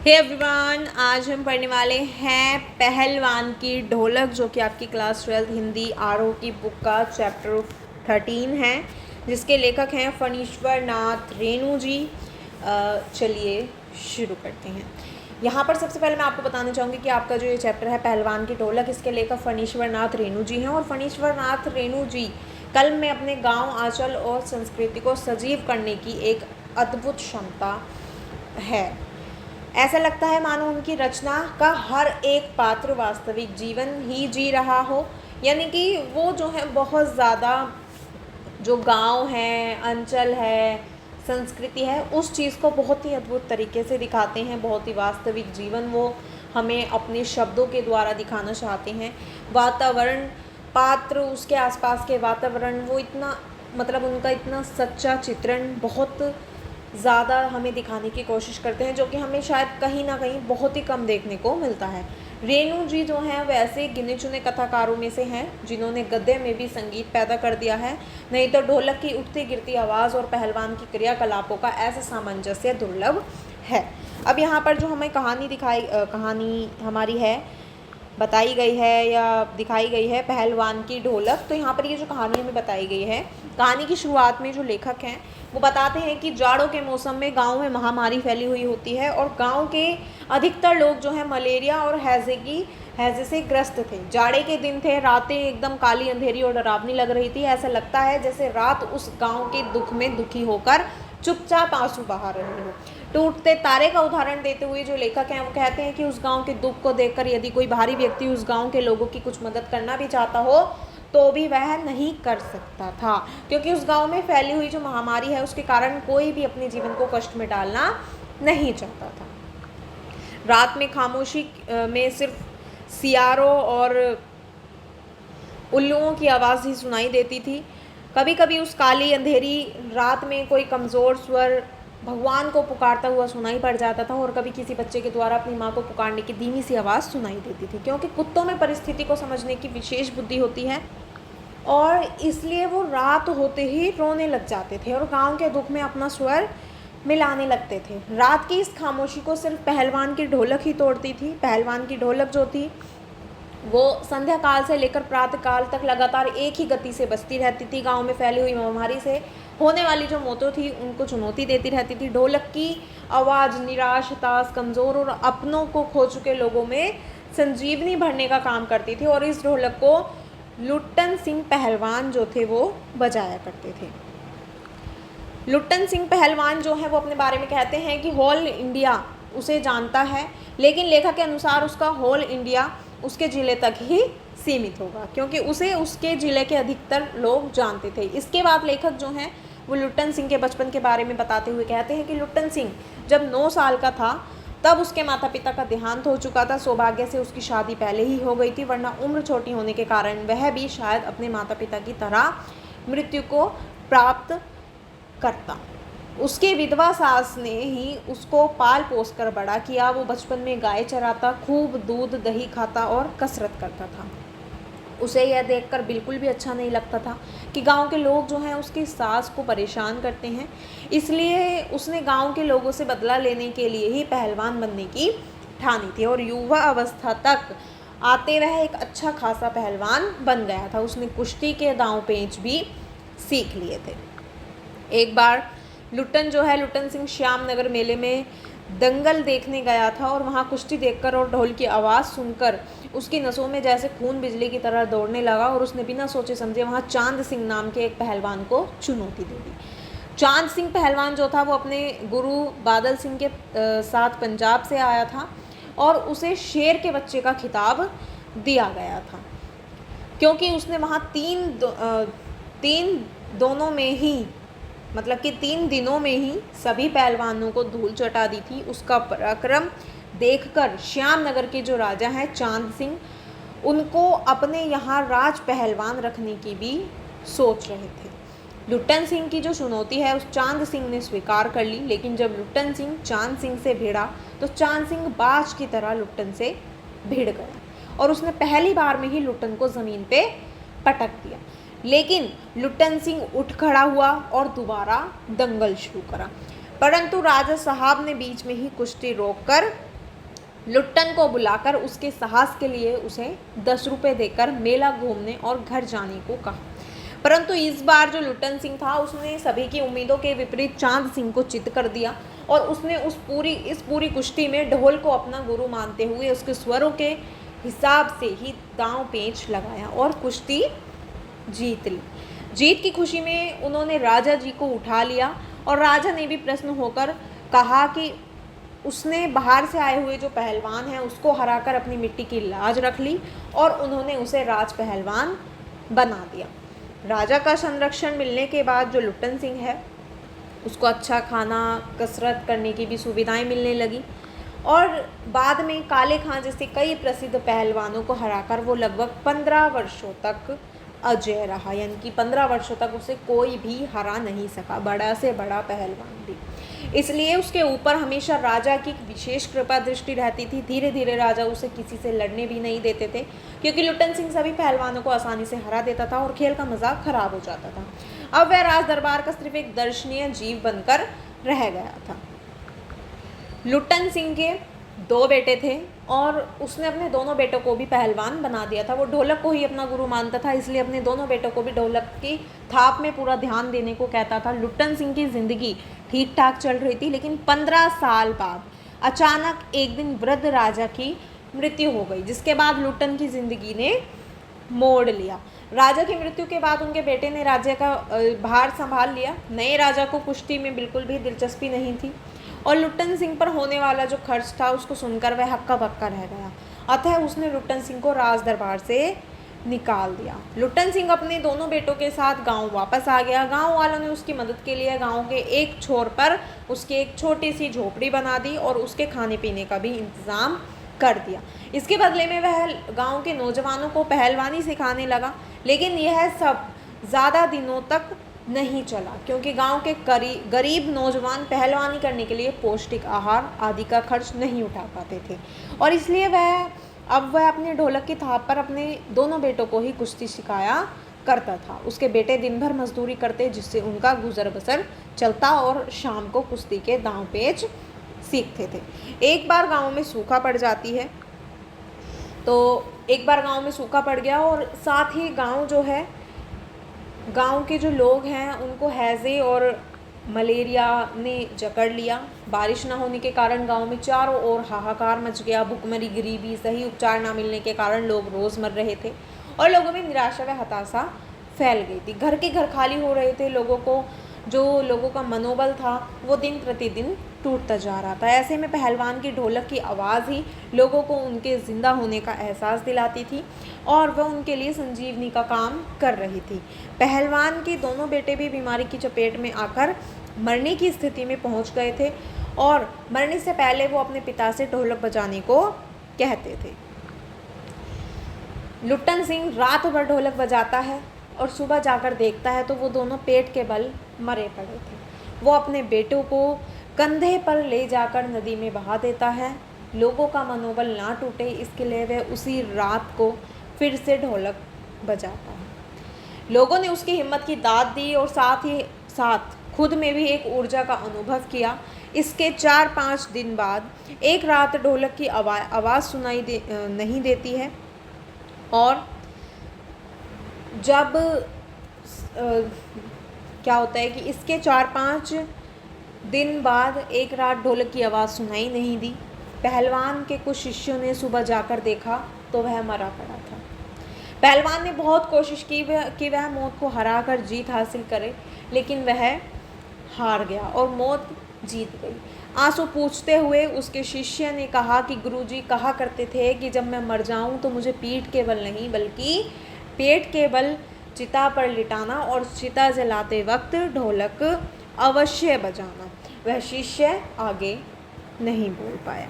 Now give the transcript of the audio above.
Hey everyone, आज हम पढ़ने वाले हैं पहलवान की ढोलक, जो कि आपकी क्लास 12 हिंदी आरओ की बुक का चैप्टर 13 है, जिसके लेखक हैं फणीश्वर नाथ रेणु जी। चलिए शुरू करते हैं। यहाँ पर सबसे पहले मैं आपको बताना चाहूँगी कि आपका जो ये चैप्टर है पहलवान की ढोलक, इसके लेखक फणीश्वर नाथ रेणु जी हैं। और फणीश्वर नाथ रेणु जी कल में अपने गाँव, आंचल और संस्कृति को सजीव करने की एक अद्भुत क्षमता है। ऐसा लगता है मानो उनकी रचना का हर एक पात्र वास्तविक जीवन ही जी रहा हो। यानी कि वो जो है बहुत ज़्यादा जो गांव है, अंचल है, संस्कृति है, उस चीज़ को बहुत ही अद्भुत तरीके से दिखाते हैं। बहुत ही वास्तविक जीवन वो हमें अपने शब्दों के द्वारा दिखाना चाहते हैं। वातावरण, पात्र, उसके आसपास के वातावरण, वो इतना मतलब उनका इतना सच्चा चित्रण बहुत ज़्यादा हमें दिखाने की कोशिश करते हैं, जो कि हमें शायद कहीं ना कहीं बहुत ही कम देखने को मिलता है। रेणु जी जो हैं वो ऐसे गिने चुने कथाकारों में से हैं जिन्होंने गद्य में भी संगीत पैदा कर दिया है। नहीं तो ढोलक की उठती गिरती आवाज़ और पहलवान की क्रियाकलापों का ऐसा सामंजस्य दुर्लभ है। अब यहाँ पर जो हमें कहानी हमारी है, बताई गई है या दिखाई गई है पहलवान की ढोलक। तो यहाँ पर ये जो कहानी हमें बताई गई है, कहानी की शुरुआत में जो लेखक हैं वो बताते हैं कि जाड़ों के मौसम में गांव में महामारी फैली हुई होती है और गांव के अधिकतर लोग जो है मलेरिया और हैजे से ग्रस्त थे। जाड़े के दिन थे, रातें एकदम काली अंधेरी और डरावनी लग रही थी। ऐसा लगता है जैसे रात उस गांव के दुख में दुखी होकर चुपचाप आंसू बहा रहे हो। टूटते तारे का उदाहरण देते हुए जो लेखक हैं वो कहते हैं कि उस गांव के दुख को देखकर यदि कोई बाहरी व्यक्ति उस गांव के लोगों की कुछ मदद करना भी चाहता हो तो भी वह नहीं कर सकता था, क्योंकि उस गांव में फैली हुई जो महामारी है उसके कारण कोई भी अपने जीवन को कष्ट में डालना नहीं चाहता था। रात में खामोशी में सिर्फ सियारों और उल्लुओं की आवाज़ ही सुनाई देती थी। कभी कभी उस काली अंधेरी रात में कोई कमज़ोर स्वर भगवान को पुकारता हुआ सुनाई पड़ जाता था, और कभी किसी बच्चे के द्वारा अपनी माँ को पुकारने की धीमी सी आवाज़ सुनाई देती थी। क्योंकि कुत्तों में परिस्थिति को समझने की विशेष बुद्धि होती है और इसलिए वो रात होते ही रोने लग जाते थे और गांव के दुख में अपना स्वर मिलाने लगते थे। रात की इस खामोशी को सिर्फ पहलवान की ढोलक ही तोड़ती थी। पहलवान की ढोलक जो थी वो संध्या काल से लेकर प्रातः काल तक लगातार एक ही गति से बजती रहती थी। गांव में फैली हुई महामारी से होने वाली जो मौतें थी उनको चुनौती देती रहती थी। ढोलक की आवाज़ निराश, हताश, कमज़ोर और अपनों को खो चुके लोगों में संजीवनी भरने का काम करती थी, और इस ढोलक को लुट्टन सिंह पहलवान जो थे वो बजाया करते थे। लुट्टन सिंह पहलवान जो है वो अपने बारे में कहते हैं कि होल इंडिया उसे जानता है, लेकिन लेखक के अनुसार उसका होल इंडिया उसके ज़िले तक ही सीमित होगा, क्योंकि उसे उसके ज़िले के अधिकतर लोग जानते थे। इसके बाद लेखक जो हैं वो लुट्टन सिंह के बचपन के बारे में बताते हुए कहते हैं कि लुट्टन सिंह जब 9 साल का था तब उसके माता पिता का देहांत हो चुका था। सौभाग्य से उसकी शादी पहले ही हो गई थी, वरना उम्र छोटी होने के कारण वह भी शायद अपने माता पिता की तरह मृत्यु को प्राप्त करता। उसके विधवा सास ने ही उसको पाल पोस कर बड़ा किया। वो बचपन में गाय चराता, खूब दूध दही खाता और कसरत करता था। उसे यह देखकर बिल्कुल भी अच्छा नहीं लगता था कि गांव के लोग जो हैं उसकी सास को परेशान करते हैं। इसलिए उसने गांव के लोगों से बदला लेने के लिए ही पहलवान बनने की ठानी थी, और युवा अवस्था तक आते वह एक अच्छा खासा पहलवान बन गया था। उसने कुश्ती के दांव पेंच भी सीख लिए थे। एक बार लुट्टन सिंह श्याम नगर मेले में दंगल देखने गया था, और वहाँ कुश्ती देखकर और ढोल की आवाज़ सुनकर उसकी नसों में जैसे खून बिजली की तरह दौड़ने लगा, और उसने बिना सोचे समझे वहाँ चांद सिंह नाम के एक पहलवान को चुनौती दे दी। चांद सिंह पहलवान जो था वो अपने गुरु बादल सिंह के साथ पंजाब से आया था, और उसे शेर के बच्चे का खिताब दिया गया था, क्योंकि उसने वहाँ तीन दिनों में ही सभी पहलवानों को धूल चटा दी थी। उसका पराक्रम देखकर श्यामनगर के जो राजा हैं चांद सिंह, उनको अपने यहाँ राज पहलवान रखने की भी सोच रहे थे। लुट्टन सिंह की जो चुनौती है उस चांद सिंह ने स्वीकार कर ली, लेकिन जब लुट्टन सिंह चांद सिंह से भिड़ा तो चांद सिंह बाज की तरह लुट्टन से भिड़ गया, और उसने पहली बार में ही लुट्टन को ज़मीन पे पटक दिया। लेकिन लुट्टन सिंह उठ खड़ा हुआ और दोबारा दंगल शुरू करा, परंतु राजा साहब ने बीच में ही कुश्ती रोककर लुट्टन को बुलाकर उसके साहस के लिए उसे 10 रुपये देकर मेला घूमने और घर जाने को कहा। परंतु इस बार जो लुट्टन सिंह था उसने सभी की उम्मीदों के विपरीत चांद सिंह को चित कर दिया और उसने इस पूरी कुश्ती में ढोल को अपना गुरु मानते हुए उसके स्वरों के हिसाब से ही दांव पेंच लगाया और कुश्ती जीत ली। जीत की खुशी में उन्होंने राजा जी को उठा लिया और राजा ने भी प्रसन्न होकर कहा कि उसने बाहर से आए हुए जो पहलवान हैं उसको हराकर अपनी मिट्टी की लाज रख ली और उन्होंने उसे राज पहलवान बना दिया। राजा का संरक्षण मिलने के बाद जो लुट्टन सिंह है उसको अच्छा खाना, कसरत करने की भी सुविधाएं मिलने लगी और बाद में काले खां जैसे कई प्रसिद्ध पहलवानों को हराकर वो लगभग 15 वर्षों तक अजय रहा, यानी कि 15 वर्षों तक उसे कोई भी हरा नहीं सका, बड़ा से बड़ा पहलवान भी। इसलिए उसके ऊपर हमेशा राजा की विशेष कृपा दृष्टि रहती थी। धीरे धीरे राजा उसे किसी से लड़ने भी नहीं देते थे क्योंकि लुट्टन सिंह सभी पहलवानों को आसानी से हरा देता था और खेल का मजाक खराब हो जाता था। अब वह राज दरबार का सिर्फ एक दर्शनीय जीव बनकर रह गया था। लुट्टन सिंह के 2 बेटे थे और उसने अपने दोनों बेटों को भी पहलवान बना दिया था। वो ढोलक को ही अपना गुरु मानता था, इसलिए अपने दोनों बेटों को भी ढोलक की थाप में पूरा ध्यान देने को कहता था। लुट्टन सिंह की ज़िंदगी ठीक ठाक चल रही थी, लेकिन 15 साल बाद अचानक एक दिन वृद्ध राजा की मृत्यु हो गई, जिसके बाद लुट्टन की ज़िंदगी ने मोड़ लिया। राजा की मृत्यु के बाद उनके बेटे ने राज्य का भार संभाल लिया। नए राजा को कुश्ती में बिल्कुल भी दिलचस्पी नहीं थी और लुट्टन सिंह पर होने वाला जो खर्च था उसको सुनकर वह हक्का बक्का रह गया। अतः उसने लुट्टन सिंह को राज दरबार से निकाल दिया। लुट्टन सिंह अपने दोनों बेटों के साथ गांव वापस आ गया। गांव वालों ने उसकी मदद के लिए गांव के एक छोर पर उसकी एक छोटी सी झोपड़ी बना दी और उसके खाने पीने का भी इंतज़ाम कर दिया। इसके बदले में वह गांव के नौजवानों को पहलवानी सिखाने लगा, लेकिन यह सब ज़्यादा दिनों तक नहीं चला क्योंकि गांव के गरीब नौजवान पहलवानी करने के लिए पौष्टिक आहार आदि का खर्च नहीं उठा पाते थे और इसलिए वह अपने ढोलक की थाप पर अपने दोनों बेटों को ही कुश्ती सिखाया करता था। उसके बेटे दिन भर मजदूरी करते जिससे उनका गुजर बसर चलता और शाम को कुश्ती के दांव पेच सीखते थे। एक बार गांव में सूखा पड़ जाती है, तो एक बार गांव में सूखा पड़ गया और साथ ही गांव के जो लोग हैं उनको हैजे और मलेरिया ने जकड़ लिया। बारिश न होने के कारण गांव में चारों ओर हाहाकार मच गया। भुखमरी, गरीबी, सही उपचार न मिलने के कारण लोग रोज़ मर रहे थे और लोगों में निराशा व हताशा फैल गई थी। घर के घर खाली हो रहे थे। लोगों का मनोबल था वो दिन प्रतिदिन टूटता जा रहा था। ऐसे में पहलवान की ढोलक की आवाज़ ही लोगों को उनके ज़िंदा होने का एहसास दिलाती थी और वह उनके लिए संजीवनी का काम कर रही थी। पहलवान के दोनों बेटे भी बीमारी की चपेट में आकर मरने की स्थिति में पहुंच गए थे और मरने से पहले वो अपने पिता से ढोलक बजाने को कहते थे। लुट्टन सिंह रात भर ढोलक बजाता है और सुबह जाकर देखता है तो वो दोनों पेट के बल मरे पड़े थे। वो अपने बेटों को कंधे पर ले जाकर नदी में बहा देता है। लोगों का मनोबल ना टूटे इसके लिए वह उसी रात को फिर से ढोलक बजाता है। लोगों ने उसकी हिम्मत की दाद दी और साथ ही साथ खुद में भी एक ऊर्जा का अनुभव किया। इसके 4-5 दिन बाद एक रात ढोलक की आवाज़ सुनाई नहीं देती है और जब क्या होता है कि इसके 4-5 दिन बाद एक रात ढोलक की आवाज़ सुनाई नहीं दी। पहलवान के कुछ शिष्यों ने सुबह जाकर देखा तो वह मरा पड़ा था। पहलवान ने बहुत कोशिश की कि वह मौत को हराकर जीत हासिल करे, लेकिन वह हार गया और मौत जीत गई। आंसू पूछते हुए उसके शिष्य ने कहा कि गुरुजी कहा करते थे कि जब मैं मर जाऊं तो मुझे पीठ के बल नहीं बल्कि पेट के बल चिता पर लिटाना और चिता जलाते वक्त ढोलक अवश्य बजाना। वह शिष्य आगे नहीं बोल पाया।